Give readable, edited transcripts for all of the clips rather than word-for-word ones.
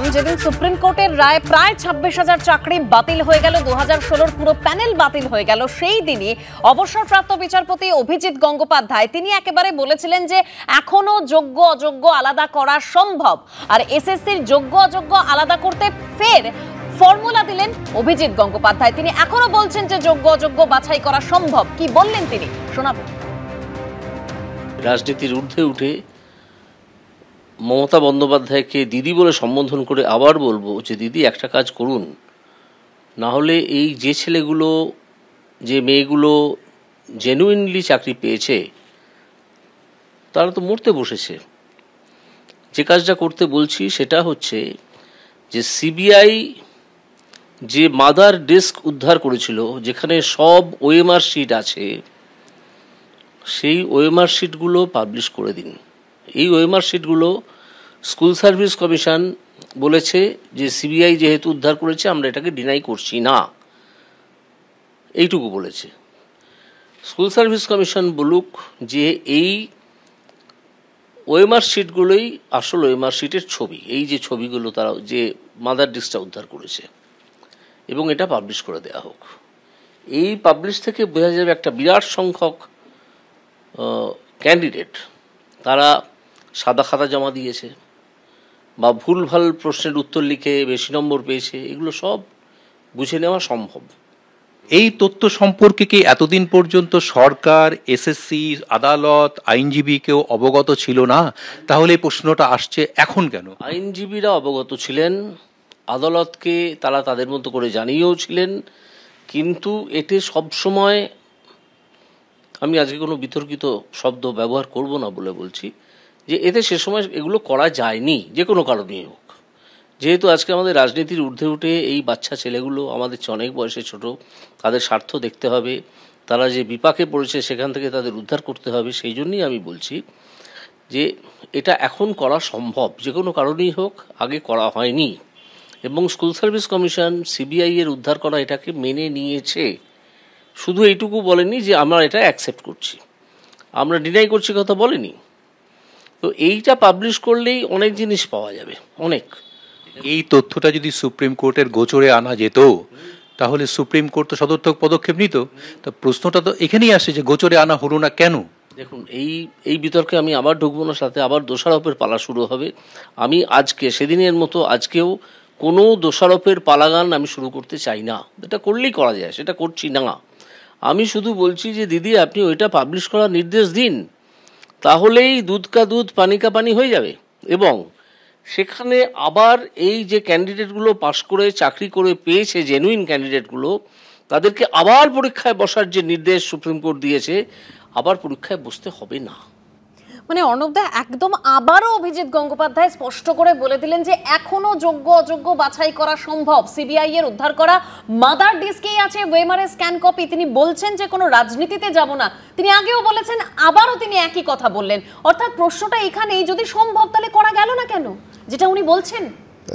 বলেছিলাম যেদিন সুপ্রিম কোর্টের রায় প্রায় 26,000 চাকরি বাতিল হয়ে গেল, 2016 পুরো প্যানেল বাতিল হয়ে গেল, সেই দিনই অবসরপ্রাপ্ত বিচারপতি অভিজিৎ গঙ্গোপাধ্যায় তিনি একেবারে বলেছিলেন যে এখনো যোগ্য অযোগ্য আলাদা করা সম্ভব। আর এসএসসির যোগ্য অযোগ্য আলাদা করতে ফের ফর্মুলা দিলেন অভিজিৎ গঙ্গোপাধ্যায়। তিনি এখনো বলছেন যে যোগ্য অযোগ্য বাছাই করা সম্ভব। কি বললেন তিনি শোনাবো। রাজনীতির ঊর্ধ্বে উঠে মমতা বন্দ্যোপাধ্যায়কে দিদি বলে সম্বোধন করে আবার বলবো যে দিদি একটা কাজ করুন, না হলে এই যে ছেলেগুলো যে মেয়েগুলো জেনুইনলি চাকরি পেয়েছে তারা তো মরতে বসেছে। যে কাজটা করতে বলছি সেটা হচ্ছে যে সিবিআই যে মাদার ডিস্ক উদ্ধার করেছিল, যেখানে সব ওএমআর শিট আছে, সেই ওএমআর শিটগুলো পাবলিশ করে দিন। এই ওএমআর শিটগুলো স্কুল সার্ভিস কমিশন বলেছে যে সিবিআই যেহেতু উদ্ধার করেছে আমরা এটাকে ডিনাই করছি না, এইটুকু বলেছে। স্কুল সার্ভিস কমিশন বলুক যে এই ওএমআর শিটগুলোই আসল ওএমআর শিটের ছবি, এই যে ছবিগুলো তারা যে মাদার ডিস্কটা উদ্ধার করেছে, এবং এটা পাবলিশ করে দেওয়া হোক। এই পাবলিশ থেকে বোঝা যাবে একটা বিরাট সংখ্যক ক্যান্ডিডেট তারা সাদা খাতা জমা দিয়েছে বা ভুলভাল প্রশ্নের উত্তর লিখে বেশি নম্বর পেয়েছে, এগুলো সব বুঝে নেওয়া সম্ভব। এই তথ্য সম্পর্কে কি এতদিন পর্যন্ত সরকার, এসএসসি, আদালত, আইনজীবী কেউ অবগত ছিল না? তাহলে এই প্রশ্নটা আসছে এখন কেন? আইনজীবীরা অবগত ছিলেন, আদালতকে তারা তাদের মতো করে জানিয়েও ছিলেন, কিন্তু এতে সবসময় আমি আজকে কোনো বিতর্কিত শব্দ ব্যবহার করব না বলে বলছি যে এতে সে সময় এগুলো করা যায়নি, যে কোনো কারণেই হোক। যেহেতু আজকে আমাদের রাজনীতির ঊর্ধ্বে উঠে এই বাচ্চা ছেলেগুলো আমাদের অনেক বয়সে ছোট, তাদের স্বার্থ দেখতে হবে, তারা যে বিপাকে পড়েছে সেখান থেকে তাদের উদ্ধার করতে হবে, সেই জন্যই আমি বলছি যে এটা এখন করা সম্ভব, যে কোনো কারণেই হোক, আগে করা হয়নি। এবং স্কুল সার্ভিস কমিশন সিবিআই এর উদ্ধার করা এটাকে মেনে নিয়েছে, শুধু এইটুকু বলেনি যে আমরা এটা অ্যাকসেপ্ট করছি, আমরা ডিনাই করছি কথা বলেনি। তো এইটা পাবলিশ করলেই অনেক জিনিস পাওয়া যাবে, অনেক। এই তথ্যটা যদি সুপ্রিম কোর্টের গোচরে আনা যেত তাহলে সুপ্রিম কোর্ট তো সদর্থক পদক্ষেপ নিত। তো প্রশ্নটা তো এখানেই আসে যে গোচরে আনা হলো না কেন? দেখুন, এই বিতর্কে আমি আবার ঢুকবো না, সাথে আবার দোষারোপের পালা শুরু হবে। আমি আজকে সেদিনের মতো আজকেও কোনো দোষারোপের পালাগান আমি শুরু করতে চাই না, এটা করলেই করা যায়, সেটা করছি না। আমি শুধু বলছি যে দিদি আপনি ওইটা পাবলিশ করার নির্দেশ দিন, তাহলেই দুধ কা দুধ পানি কা পানি হয়ে যাবে। এবং সেখানে আবার এই যে ক্যান্ডিডেটগুলো পাশ করে চাকরি করে পেয়েছে, জেনুইন ক্যান্ডিডেটগুলো, তাদেরকে আবার পরীক্ষায় বসার যে নির্দেশ সুপ্রিম কোর্ট দিয়েছে, আবার পরীক্ষায় বসতে হবে না। মানে অর্ণবদা একদম আবারও অভিজিৎ গঙ্গোপাধ্যায় স্পষ্ট করে বলে দিলেন যে এখনো যোগ্য অযোগ্য বাছাই করা সম্ভব। সিবিআই এর উদ্ধার করা মাদার ডিস্কেই আছে ওয়েমারে স্ক্যান কপি। তিনি বলছেন যে কোনো রাজনীতিতে যাব না, তিনি আগেও বলেছেন, আবারও তিনি একই কথা বললেন। অর্থাৎ প্রশ্নটা এখানেই, যদি সম্ভব তাহলে করা গেল না কেন, যেটা উনি বলছেন।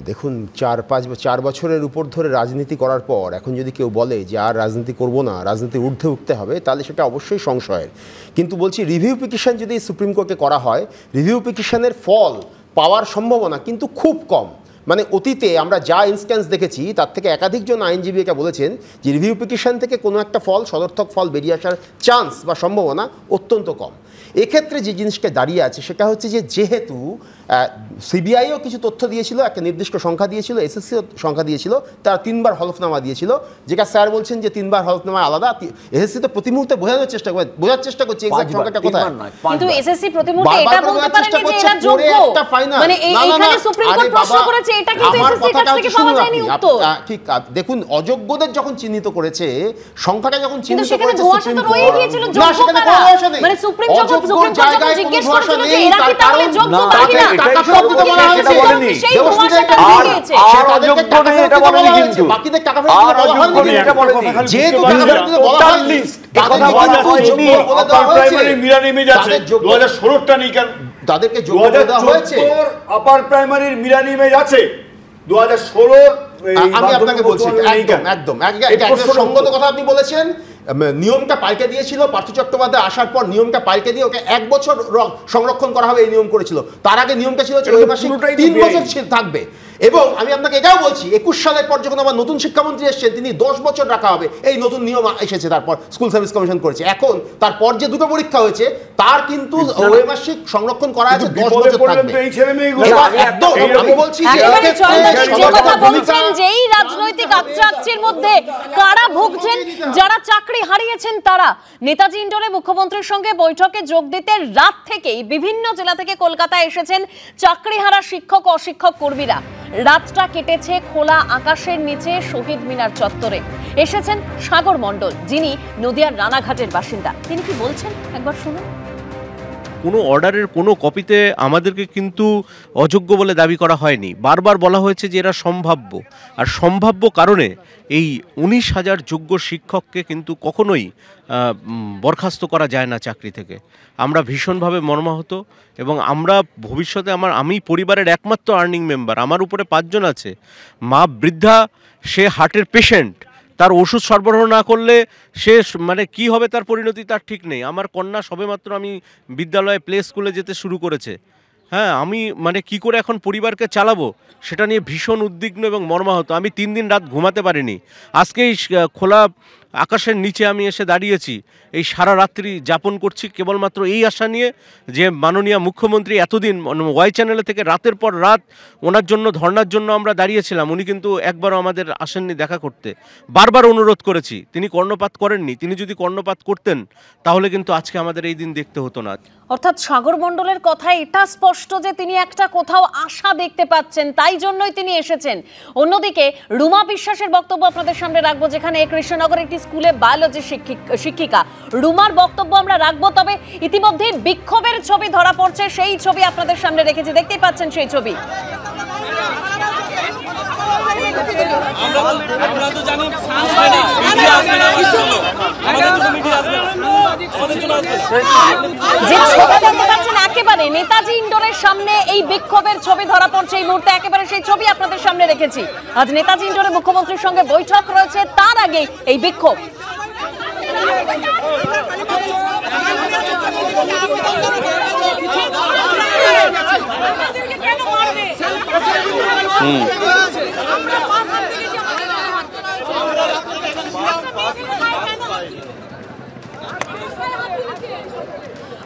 দেখুন, 4 বছরের উপর ধরে রাজনীতি করার পর এখন যদি কেউ বলে যে আর রাজনীতি করব না, রাজনীতির ঊর্ধ্বে উঠতে হবে, তাহলে সেটা অবশ্যই সংশয়ের। কিন্তু বলছি, রিভিউ পিটিশন যদি সুপ্রিম কোর্টে করা হয়, রিভিউ পিটিশনের ফল পাওয়ার সম্ভাবনা কিন্তু খুব কম। মানে অতীতে আমরা যা ইনস্ট্যান্স দেখেছি তার থেকে একাধিকজন আইনজীবী এটা বলেছেন যে রিভিউ পিটিশন থেকে কোনো একটা ফল, সদর্থক ফল বেরিয়ে আসার চান্স বা সম্ভাবনা অত্যন্ত কম। এক্ষেত্রে যে জিনিসটা দাঁড়িয়ে আছে সেটা হচ্ছে যে যেহেতু সিবিআইও কিছু তথ্য দিয়েছিল, একটা নির্দিষ্ট সংখ্যা দিয়েছিল, এসএসসিও সংখ্যা দিয়েছিল, তারা 3বার হলফনামা দিয়েছিল, যেটা স্যার বলছেন যে 3বার হলফনামা আলাদা। এসএসসি তো প্রতি মুহূর্তে বোঝার চেষ্টা করছে এক্সাক্ট সংখ্যাটা কোথায়, কিন্তু এসএসসি প্রতি মুহূর্তে এটা বলতে পারে না যে এরা যোগ্য। মানে এইখানে সুপ্রিম কোর্ট প্রশ্ন করেছে, এটা কিন্তু এসএসসির কাছ থেকে পাওয়া যায়নি উত্তর। ঠিক, দেখুন, অযোগ্যদের যখন চিহ্নিত করেছে, সংখ্যাটা যখন চিহ্নিত করেছে সুপ্রিম কোর্ট, মানে সুপ্রিম কোর্ট জিজ্ঞেস করেছিল যে এরা কি তাহলে যোগ্য কিনা, টাকা সব দিতে বলা হয়েছে, সেই ধোঁয়াশাটা দিয়েছে। অযোগ্য নেই এটা বলেনি, কিন্তু বাকিদের টাকা ফেরত দেওয়া হয়নি এটা বলেনি। যেহেতু টাকা ফেরত দিতে বলা হয়নি, কথা বলা হয়নি। আপার প্রাইমারি মিরা নেমে যাচ্ছে 2016টা নেই কেন? তাদেরকে যোগ্য দেওয়া হয়েছে। আপার প্রাইমারির মিরা নেমে যাচ্ছে 2016। আমি আপনাকে বলছি, একদম সঙ্গত কথা আপনি বলেছেন। নিয়মটা পাল্টে দিয়েছিল পার্থ চট্টোপাধ্যায় আসার পর, নিয়মটা পাল্টে দিয়ে ওকে 1 বছর সংরক্ষণ করা হবে এই নিয়ম করেছিল। তার আগে নিয়মটা ছিল 3 বছর থাকবে। এবং আমি আপনাকে এটাও বলছি 21 সালের পর যখন আবার নতুন শিক্ষামন্ত্রী এসেছেন তিনি 10 বছর রাখা হবে, এই নতুন নিয়ম এসেছে, তারপর স্কুল সার্ভিস কমিশন করেছে। এখন তারপর যে দুটো পরীক্ষা হয়েছে তার কিন্তু ওয়েমাসিক সংরক্ষণ করা আছে 10 বছর থাকবে। আমি বলছি যে এই রাজনৈতিক আকচাকচির মধ্যে কারা ভুগছেন, যারা চাকরি হারিয়েছেন তারা। নেতাজি ইন্ডোরে মুখ্যমন্ত্রীর সঙ্গে বৈঠকে যোগ দিতে রাত থেকেই বিভিন্ন জেলা থেকে কলকাতায় এসেছেন চাকরিহারা শিক্ষক অশিক্ষক কর্মীরা। রাতটা কেটেছে খোলা আকাশের নিচে শহীদ মিনার চত্বরে। এসেছেন সাগর মণ্ডল, যিনি নদিয়ার রানাঘাটের বাসিন্দা। তিনি কি বলছেন একবার শুনুন। কোনো অর্ডারের কোনো কপিতে আমাদেরকে কিন্তু অযোগ্য বলে দাবি করা হয়নি। বারবার বলা হয়েছে যে এরা সম্ভাব্য, আর সম্ভাব্য কারণে এই 19,000 যোগ্য শিক্ষককে কিন্তু কখনোই বরখাস্ত করা যায় না চাকরি থেকে। আমরা ভীষণভাবে মর্মাহত এবং আমরা ভবিষ্যতে আমি পরিবারের একমাত্র আর্নিং মেম্বার, আমার উপরে 5 জন আছে। মা বৃদ্ধা, সে হার্টের পেশেন্ট, তার ওষুধ সরবরাহ না করলে সে মানে কি হবে তার পরিণতি তার ঠিক নেই। আমার কন্যা সবেমাত্র আমি বিদ্যালয়ে প্লে স্কুলে যেতে শুরু করেছে। হ্যাঁ, আমি মানে কি করে এখন পরিবারকে চালাবো সেটা নিয়ে ভীষণ উদ্বিগ্ন এবং মর্মাহত। আমি 3 দিন রাত ঘুমাতে পারিনি। আজকেই খোলা আকাশের নিচে আমি এসে দাঁড়িয়েছি, এই সারা রাত্রি যাপন করছি কেবলমাত্র এই আশা নিয়ে যে মাননীয় মুখ্যমন্ত্রী এতদিন ওয়াই চ্যানেলে থেকে রাতের পর রাত ওনার জন্য ধর্নার জন্য আমরা দাঁড়িয়েছিলাম, উনি কিন্তু একবারও আমাদের আসেননি দেখা করতে। বারবার অনুরোধ করেছি, তিনি কর্ণপাত করেননি। তিনি যদি কর্ণপাত করতেন তাহলে কিন্তু আজকে আমাদের এই দিন দেখতে হতো না। অর্থাৎ সাগর মণ্ডলের কথায় এটা স্পষ্ট যে তিনি একটা কোথাও আশা দেখতে পাচ্ছেন, তাই জন্যই তিনি এসেছেন। অন্যদিকে রুমা বিশ্বাসের বক্তব্য আপনাদের সামনে রাখবো, যেখানে কৃষ্ণনগর একটি স্কুলে বায়োলজি শিক্ষিকা। রুমার বক্তব্য আমরা রাখবো, তবে ইতিমধ্যে বিক্ষোভের ছবি ধরা পড়ছে, সেই ছবি আপনাদের সামনে রেখেছি, দেখতেই পাচ্ছেন সেই ছবি। একেবারে নেতাজি ইন্ডোরের সামনে এই বিক্ষোভের ছবি ধরা পড়ছে এই মুহূর্তে, একেবারে সেই ছবি আপনাদের সামনে রেখেছি। আজ নেতাজি ইন্ডোরে মুখ্যমন্ত্রীর সঙ্গে বৈঠক রয়েছে, তার আগে এই বিক্ষোভ।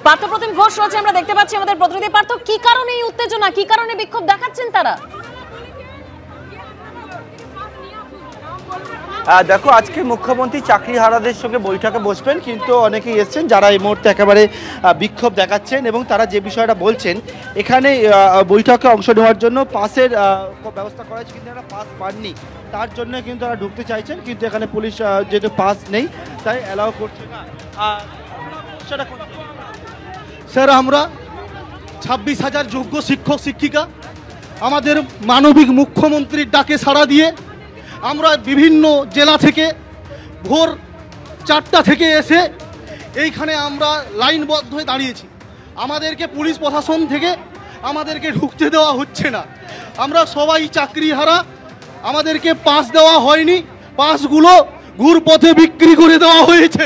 পার্থপ্রতিম ঘোষ রয়েছে, আমরা দেখতে পাচ্ছি আমাদের প্রতিনিধি। পার্থ, কি কারণে এই উত্তেজনা, কি কারণে বিক্ষোভ দেখাচ্ছেন তারা? দেখো, আজকে মুখ্যমন্ত্রী চাকরিহারাদের সঙ্গে বৈঠকে বসবেন, কিন্তু অনেকেই এসছেন যারা এই মুহূর্তে একেবারে বিক্ষোভ দেখাচ্ছেন এবং তারা যে বিষয়টা বলছেন, এখানে বৈঠকে অংশ নেওয়ার জন্য পাসের ব্যবস্থা করা হয়েছে, কিন্তু এরা পাস পাননি, তার জন্য কিন্তু তারা ঢুকতে চাইছেন, কিন্তু এখানে পুলিশ যেহেতু পাস নেই তাই অ্যালাউ করছে না। সেটা স্যার, আমরা 26,000 যোগ্য শিক্ষক শিক্ষিকা আমাদের মানবিক মুখ্যমন্ত্রীর ডাকে সাড়া দিয়ে আমরা বিভিন্ন জেলা থেকে ভোর 4টা থেকে এসে এইখানে আমরা লাইনবদ্ধ হয়ে দাঁড়িয়েছি। আমাদেরকে পুলিশ প্রশাসন থেকে আমাদেরকে ঢুকতে দেওয়া হচ্ছে না। আমরা সবাই চাকরিহারা, আমাদেরকে পাস দেওয়া হয়নি, পাসগুলো ঘুরপথে বিক্রি করে দেওয়া হয়েছে।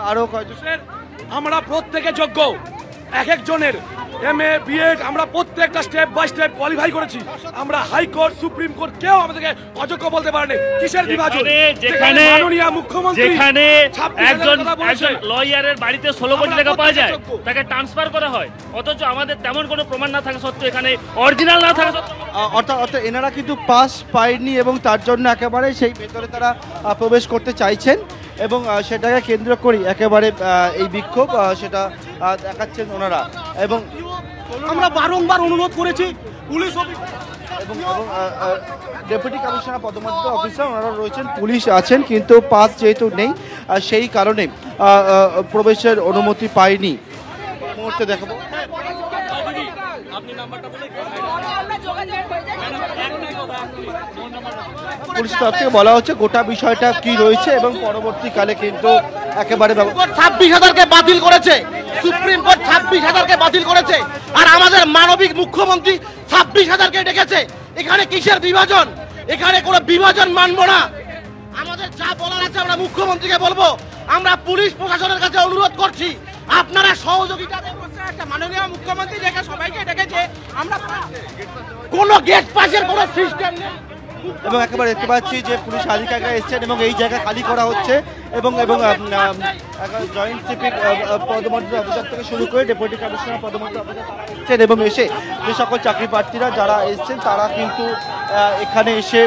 আরও কয়েকজন, আমরা প্রত্যেকে যোগ্য, এক একজনের এমএ বিএড আমরা প্রত্যেকটা স্টেপ বাই স্টেপ কোয়ালিফাই করেছি। আমরা হাইকোর্ট সুপ্রিম কোর্ট কেউ আমাদেরকে অযোগ্য বলতে পারেনি। কিসের বিভাজন? যেখানে মাননীয় মুখ্যমন্ত্রী যেখানে একজন লয়ারের বাড়িতে 16 কোটি টাকা পাওয়া যায়, তাকে ট্রান্সফার করা হয়, অথচ আমাদের তেমন কোনো প্রমাণ না থাকা সত্ত্বেও, এখানে অরিজিনাল না থাকা সত্ত্বেও অর্থাৎ এনারা কিন্তু পাস পায়নি এবং তার জন্য একেবারে সেই ভেতরে তারা প্রবেশ করতে চাইছেন এবং সেটাকে কেন্দ্র করি একেবারে এই বিক্ষোভ সেটা দেখাচ্ছেন ওনারা। এবং আমরা বারংবার অনুরোধ করেছি পুলিশ এবং ডেপুটি কমিশনার পদমর্যাদা অফিসার ওনারা রয়েছেন, পুলিশ আছেন, কিন্তু পাস যেহেতু নেই সেই কারণে প্রবেশের অনুমতি পায়নি। মুহূর্তে দেখাবো, পুলিশ তরফ থেকে বলা হচ্ছে গোটা বিষয়টা কি রয়েছে এবং পরবর্তীকালে কিন্তু একেবারে 26,000কে বাতিল করেছে, সুপ্রিম কোর্ট 26,000কে বাতিল করেছে, আর আমাদের মানবিক মুখ্যমন্ত্রী 26,000কে ডেকেছে। এখানে কিসের বিভাজন? এখানে কোনো বিভাজন মানবো না। আমাদের যা বলার আছে আমরা মুখ্যমন্ত্রীকে বলবো। আমরা পুলিশ প্রশাসনের কাছে অনুরোধ করছি, আপনারা সহযোগিতা একটা মাননীয় মুখ্যমন্ত্রী ডেকে সবাইকে ডেকেছে, আমরা কোনো গেট পাসের কোনো সিস্টেম নেই। এবং একেবারে দেখতে পাচ্ছি যে পুলিশ আধিকারিকরা এসছেন এবং এই জায়গা খালি করা হচ্ছে এবং জয়েন্ট সিপিক পদমর্যাদা অফিসার থেকে শুরু করে ডেপুটি কমিশনার পদমর্যাদা অফিসার এসছেন এবং এসে যে সকল চাকরি প্রার্থীরা যারা এসছেন তারা কিন্তু এখানে এসে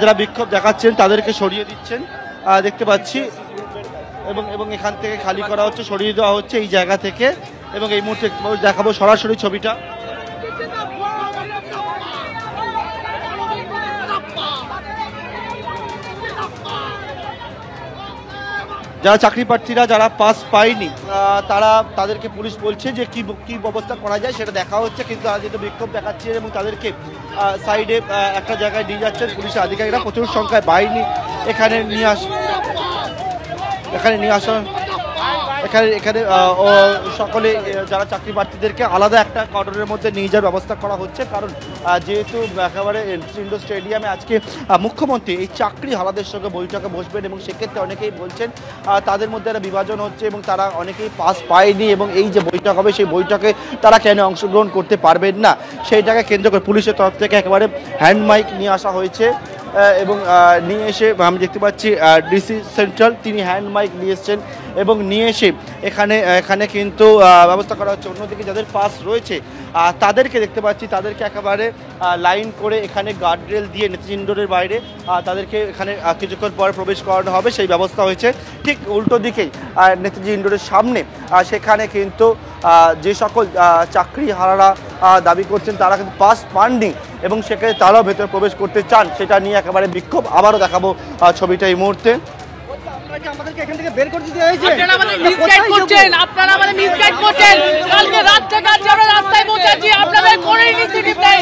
যারা বিক্ষোভ দেখাচ্ছেন তাদেরকে সরিয়ে দিচ্ছেন দেখতে পাচ্ছি এবং এখান থেকে খালি করা হচ্ছে, সরিয়ে দেওয়া হচ্ছে এই জায়গা থেকে। এবং এই মুহূর্তে দেখাবো সরাসরি ছবিটা। যারা চাকরি প্রার্থীরা যারা পাস পায়নি তাদেরকে পুলিশ বলছে যে কি ব্যবস্থা করা যায় সেটা দেখা হচ্ছে, কিন্তু তারা যেহেতু বিক্ষোভ দেখাচ্ছেন এবং তাদেরকে সাইডে একটা জায়গায় নিয়ে যাচ্ছেন পুলিশের আধিকারিকরা। প্রচুর সংখ্যায় বাহিনী এখানে নিয়ে আসা এখানে সকলে যারা চাকরি প্রার্থীদেরকে আলাদা একটা কর্ডনের মধ্যে নিয়ে যাওয়ার ব্যবস্থা করা হচ্ছে, কারণ যেহেতু একেবারে ইন্ডোর স্টেডিয়ামে আজকে মুখ্যমন্ত্রী এই চাকরি হারাদের সঙ্গে বৈঠকে বসবেন এবং সেক্ষেত্রে অনেকেই বলছেন তাদের মধ্যে একটা বিভাজন হচ্ছে এবং তারা অনেকেই পাস পায়নি এবং এই যে বৈঠক হবে সেই বৈঠকে তারা কেন অংশগ্রহণ করতে পারবেন না সেইটাকে কেন্দ্র করে পুলিশের তরফ থেকে একেবারে হ্যান্ড মাইক নিয়ে আসা হয়েছে এবং নিয়ে এসে আমি দেখতে পাচ্ছি ডিসি সেন্ট্রাল তিনি হ্যান্ড মাইক নিয়ে এসছেন এবং নিয়ে এসে এখানে কিন্তু ব্যবস্থা করা হচ্ছে। অন্যদিকে যাদের পাস রয়েছে তাদেরকে দেখতে পাচ্ছি তাদেরকে একেবারে লাইন করে এখানে গার্ডরেল দিয়ে নেতাজি ইন্ডোরের বাইরে তাদেরকে এখানে কিছুক্ষণ পরে প্রবেশ করানো হবে সেই ব্যবস্থা হয়েছে। ঠিক উল্টো দিকেই নেতাজি ইন্ডোরের সামনে সেখানে কিন্তু যে সকল চাকরি হারারা দাবি করছেন তারা কিন্তু পাস পাননি এবং সেখানে তারাও ভেতরে প্রবেশ করতে চান, সেটা নিয়ে একেবারে বিক্ষোভ। আবারও দেখাবো ছবিটা এই মুহূর্তে। আমাদেরকে এখান থেকে বের করে দিতে হয়েছে, আপনারা আমাদের মিসগাইড করছেন। কালকে রাত থেকে আজ আমরা রাস্তায় বসেছি, আপনাদের কোনো ইনিশিয়েটিভ নেই।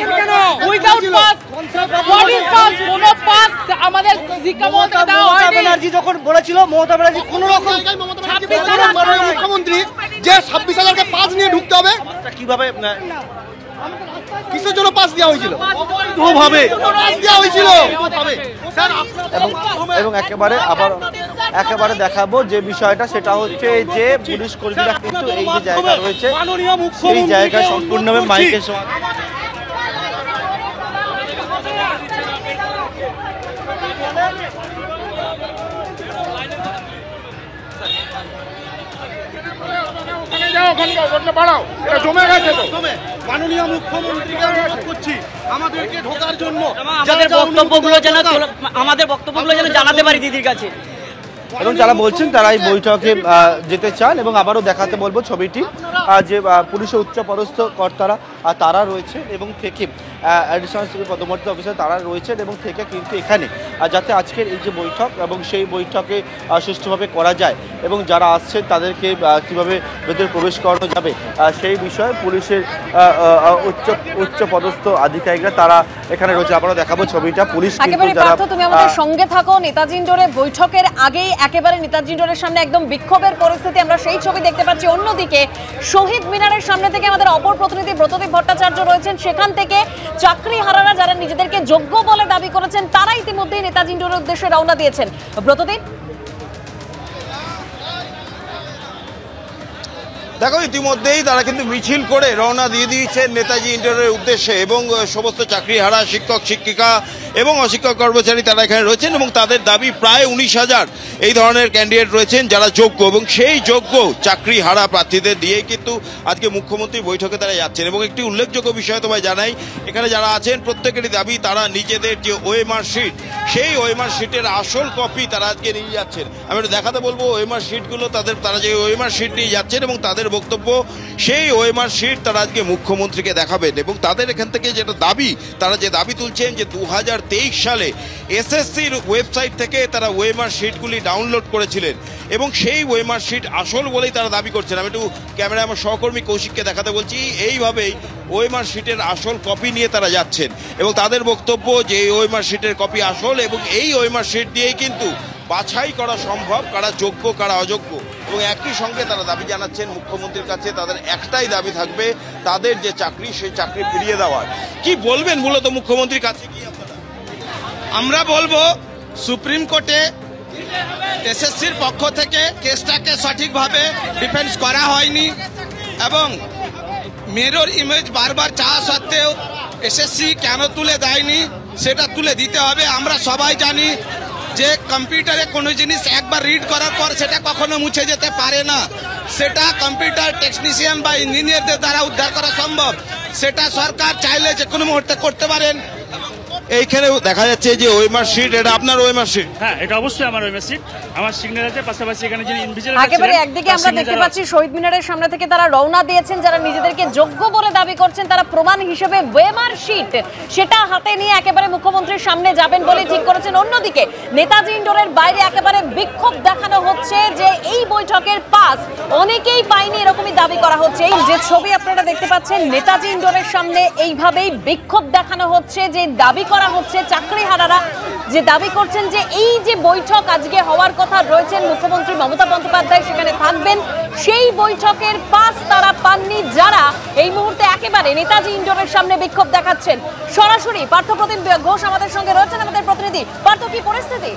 Without pass what is pass? কোনো পাস আমাদের শিক্ষা মমতা ব্যানার্জি যখন বলেছিল, মমতা ব্যানার্জি কোন রকম মুখ্যমন্ত্রী যে 26,000কে পাস নিয়ে ঢুকতে হবে, কিভাবে কিসের জন্য পাস দেওয়া হয়েছিল? দেওয়া হয়েছিল এবং একেবারে দেখাবো যে বিষয়টা, সেটা হচ্ছে যে পুলিশ কর্মীরা কিন্তু এই যে জায়গা রয়েছে সেই জায়গায় সম্পূর্ণভাবে মাইকের মাননীয় মুখ্যমন্ত্রীকে অনুরোধ করছি আমাদেরকে ঢোকার জন্য, আমাদের বক্তব্যগুলো যেন জানাতে পারি দিদির কাছে। এবং যারা বলছেন তারা এই বৈঠকে যেতে চান এবং আবারও দেখাতে বলবো ছবিটি যে পুলিশের উচ্চপদস্থ কর্তারা তারা রয়েছে এবং থেকে অ্যাডিশনাল সিভিল পদমর্যাদা অফিসার তারা রয়েছেন এবং থেকে কিন্তু এখানে যাতে আজকের এই যে বৈঠক এবং সেই বৈঠকে সুষ্ঠুভাবে করা যায় এবং যারা আসছেন তাদেরকে কীভাবে ভেতরে প্রবেশ করানো যাবে সেই বিষয়ে পুলিশের উচ্চপদস্থ আধিকারিকরা তারা এখানে রয়েছে। আবারও দেখাবো ছবিটা। পুলিশ একেবারে পার্থ, তুমি আমাদের সঙ্গে থাকো। নেতাজি ইন্ডোরে বৈঠকের আগেই একেবারে নেতাজি ইন্ডোরের সামনে একদম বিক্ষোভের পরিস্থিতি, আমরা সেই ছবি দেখতে পাচ্ছি। অন্যদিকে শহীদ মিনারের সামনে থেকে আমাদের অপর প্রতিনিধি ব্রতদীপ ভট্টাচার্য রয়েছেন, সেখান থেকে চাকরি হারারা যারা নিজেদেরকে যোগ্য বলে দাবি করেছেন তারা ইতিমধ্যেই নেতাজি ইন্ডোরের উদ্দেশ্যে রওনা দিয়েছেন। ব্রতদীপ, দেখো ইতিমধ্যেই তারা কিন্তু মিছিল করে রওনা দিয়ে দিয়েছেন নেতাজি ইন্ডোরের উদ্দেশ্যে এবং সমস্ত চাকরিহারা শিক্ষক শিক্ষিকা এবং অশিক্ষক কর্মচারী তারা এখানে রয়েছেন এবং তাদের দাবি প্রায় 19,000 এই ধরনের ক্যান্ডিডেট রয়েছেন যারা যোগ্য এবং সেই যোগ্য চাকরিহারা প্রার্থীদের দিয়েই কিন্তু আজকে মুখ্যমন্ত্রী বৈঠকে তারা যাচ্ছেন। এবং একটি উল্লেখযোগ্য বিষয় তোমায় জানাই, এখানে যারা আছেন প্রত্যেকেরই দাবি তারা নিজেদের যে ওএমআর শিট সেই ওএমআর শিটের আসল কপি তারা আজকে নিয়ে যাচ্ছেন। আমি একটু দেখাতে বলবো ওএমআর শিটগুলো, তারা যে ওএমআর শিট নিয়ে যাচ্ছেন এবং তাদের বক্তব্য সেই ওএমআর শিট তারা আজকে মুখ্যমন্ত্রীকে দেখাবেন এবং তাদের এখান থেকে যেটা দাবি, তারা যে দাবি তুলছেন যে 2023 সালে এসএসসির ওয়েবসাইট থেকে তারা ওএমআর শিটগুলি ডাউনলোড করেছিলেন এবং সেই ওএমআর শিট আসল বলেই তারা দাবি করছেন। আমি একটু ক্যামেরায় আমার সহকর্মী কৌশিককে দেখাতে বলছি। এইভাবেই ওএমআর শিটের আসল কপি নিয়ে তারা যাচ্ছেন এবং তাদের বক্তব্য যে এই ওএমআর শিটের কপি আসল এবং এই ওএমআর শিট দিয়েই কিন্তু বাছাই করা সম্ভব কারা যোগ্য কারা অযোগ্য। এবং একই সঙ্গে তারা দাবি জানাচ্ছেন মুখ্যমন্ত্রীর কাছে তাদের একটাই দাবি থাকবে, তাদের যে চাকরি সেই চাকরি ফিরিয়ে দেওয়ার। কি বলবেন মূলত মুখ্যমন্ত্রীর কাছে কি আপনারা? আমরা বলবো সুপ্রিম কোর্টে এসএসসির পক্ষ থেকে কেসটাকে সঠিকভাবে ডিফেন্স করা হয়নি এবং মেয়র ইমেজ বারবার চাওয়া সত্ত্বেও এসএসসি কেন তুলে দেয়নি সেটা তুলে দিতে হবে। আমরা সবাই জানি যে কম্পিউটারে কোনো জিনিস একবার রিড করার পর সেটা কখনো মুছে যেতে পারে না, সেটা কম্পিউটার টেকনিশিয়ান বা ইঞ্জিনিয়ারদের দ্বারা উদ্ধার করা সম্ভব। সেটা সরকার চাইলে যে কোনো মুহূর্তে করতে পারেন। এইখানে দেখা যাচ্ছে যে ওয়েমার শিট, এটা আপনার ওয়েমার শিট? হ্যাঁ, এটা অবশ্যই আমার ওয়েমার শিট, আমার সিগনেচার আছে, পাশাপাশি এখানে যিনি ইনভিজিলেটর একেবারে একদিকে আমরা দেখতে পাচ্ছি শহীদ মিনারের সামনে থেকে তারা রওনা দিয়েছেন, যারা নিজেদেরকে যোগ্য বলে দাবি করছেন তারা প্রমাণ হিসেবে ওয়েমার শিট সেটা হাতে নিয়ে একেবারে মুখ্যমন্ত্রীর সামনে যাবেন বলে ঠিক করেছেন। অন্যদিকে নেতাজি ইন্ডোরের বাইরে একেবারে বিক্ষোভ দেখানো হচ্ছে যে এই বৈঠকের পাস অনেকেই পায়নি, এরকমই দাবি করা হচ্ছে। এই যে ছবি আপনারা দেখতে পাচ্ছেন নেতাজি ইন্ডোরের সামনে এইভাবেই বিক্ষোভ দেখানো হচ্ছে, যে দাবি করা হচ্ছে চাকরিহারারা যে দাবি করছেন যে এই যে বৈঠক আজকে হওয়ার কথা রয়েছেন, মুখ্যমন্ত্রী মমতা বন্দ্যোপাধ্যায় সেখানে থাকবেন, সেই বৈঠকের পাস তারা পাননি, যারা এই মুহূর্তে একেবারে নেতাজি ইন্ডোরের সামনে বিক্ষোভ দেখাচ্ছেন। সরাসরি পার্থপ্রতিম ঘোষ আমাদের সঙ্গে রয়েছেন, আমাদের প্রতিনিধি। পার্থ, কি পরিস্থিতি?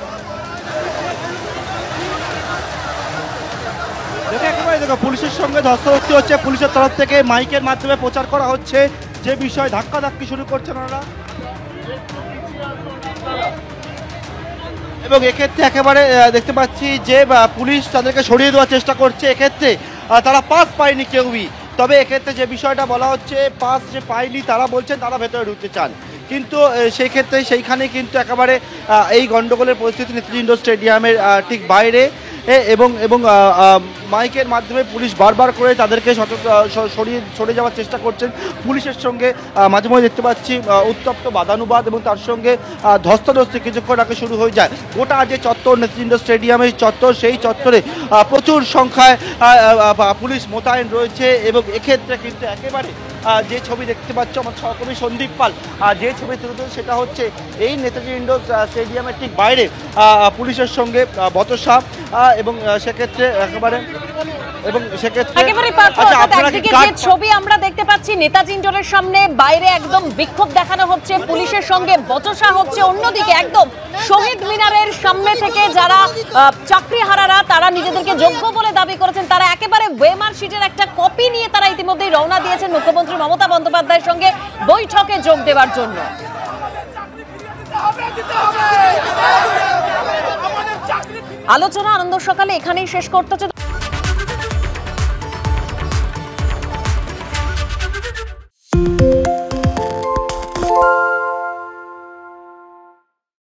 দেখো পুলিশের সঙ্গে ধস্তাধস্তি হচ্ছে, পুলিশের তরফ থেকে মাইকের মাধ্যমে প্রচার করা হচ্ছে যে বিষয় ধাক্কাধাক্কি শুরু করছেন ওনারা, এবং এক্ষেত্রে একেবারে দেখতে পাচ্ছি যে পুলিশ তাদেরকে সরিয়ে দেওয়ার চেষ্টা করছে। এক্ষেত্রে তারা পাস পায়নি কেউই, তবে এক্ষেত্রে যে বিষয়টা বলা হচ্ছে পাস যে পায়নি তারা বলছেন তারা ভেতরে ঢুকতে চান, কিন্তু সেই ক্ষেত্রে সেইখানে কিন্তু একেবারে এই গন্ডগোলের পরিস্থিতি নেতাজি ইন্ডোর স্টেডিয়ামের ঠিক বাইরে, এবং মাইকের মাধ্যমে পুলিশ বারবার করে তাদেরকে সরে যাওয়ার চেষ্টা করছেন। পুলিশের সঙ্গে মাঝে মাঝে দেখতে পাচ্ছি উত্তপ্ত বাদানুবাদ এবং তার সঙ্গে ধস্তাধস্তি কিছুক্ষণ আগে শুরু হয়ে যায়। গোটা যে চত্বর নেতাজি ইন্ডোর স্টেডিয়ামের চত্বর, সেই চত্বরে প্রচুর সংখ্যায় পুলিশ মোতায়েন রয়েছে, এবং এক্ষেত্রে কিন্তু একেবারে যে ছবি দেখতে পাচ্ছ আমার সহকর্মী সন্দীপ পাল যে ছবি তুলে ধরেছে সেটা হচ্ছে এই নেতাজি ইন্ডোর স্টেডিয়ামের ঠিক বাইরে পুলিশের সঙ্গে বচসা, এবং সেক্ষেত্রে একেবারে ছবি আমরা দেখতে পাচ্ছি নেতাজি ইন্ডোরের সামনে বাইরে একদম বিক্ষোভ দেখানো হচ্ছে, পুলিশের সঙ্গে বচসা হচ্ছে। অন্যদিকে একদম শহীদ মিনারের সামনে থেকে যারা চাকরিহারারা তারা নিজেদেরকে যোগ্য বলে দাবি করেছেন, তারা একেবারে ওয়েমার শিটের একটা কপি নিয়ে তারা ইতিমধ্যেই রওনা দিয়েছেন মুখ্যমন্ত্রী মমতা বন্দ্যোপাধ্যায়ের সঙ্গে বৈঠকে যোগ দেওয়ার জন্য। আলোচনা আনন্দ সকালে এখানেই শেষ করতে হচ্ছে।